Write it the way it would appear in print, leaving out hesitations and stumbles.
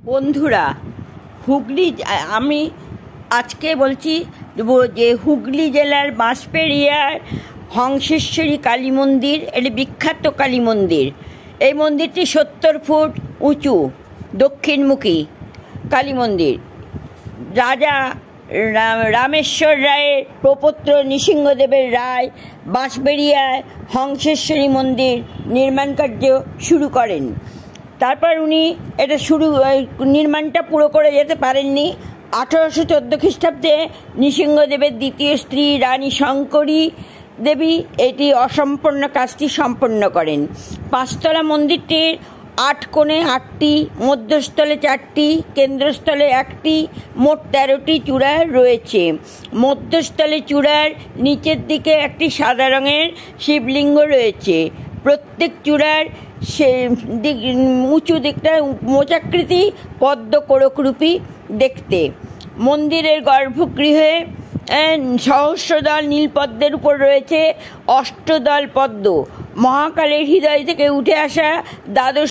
বন্ধুরা, হুগলি আমি আজকে বলছি যে হুগলি জেলার বাঁশবেড়িয়ার হংসেশ্বরী কালী মন্দির, এটি বিখ্যাত কালী মন্দির। এই মন্দিরটি 70 ফুট উঁচু, দক্ষিণমুখী কালী মন্দির। রাজা রামেশ্বর রায়ের প্রপৌত্র নৃসিংহদেবের রায় বাঁশবেড়িয়ায় হংসেশ্বরী মন্দির নির্মাণ কার্য শুরু করেন। তারপর উনি এটা নির্মাণটা পুরো করে যেতে পারেননি। 1814 খ্রিস্টাব্দে নৃসিংহদেবের দ্বিতীয় স্ত্রী রানী শঙ্করী দেবী এটি অসম্পূর্ণ কাজটি সম্পন্ন করেন। 5 তলা মন্দিরটির 8 কোণে 8টি, মধ্যস্থলে 4টি, কেন্দ্রস্থলে 1টি, মোট 13টি চূড়া রয়েছে। মধ্যস্থলে চূড়ার নিচের দিকে একটি সাদা রঙের শিবলিঙ্গ রয়েছে। প্রত্যেক চূড়ার উঁচু দিকটা মোচাকৃতি পদ্ম কোরকরূপী দেখতে। মন্দিরের গর্ভগৃহে সহস্রদল নীলপদ্মের উপর রয়েছে অষ্টদল পদ্ম। মহাকালের হৃদয় থেকে উঠে আসা দ্বাদশ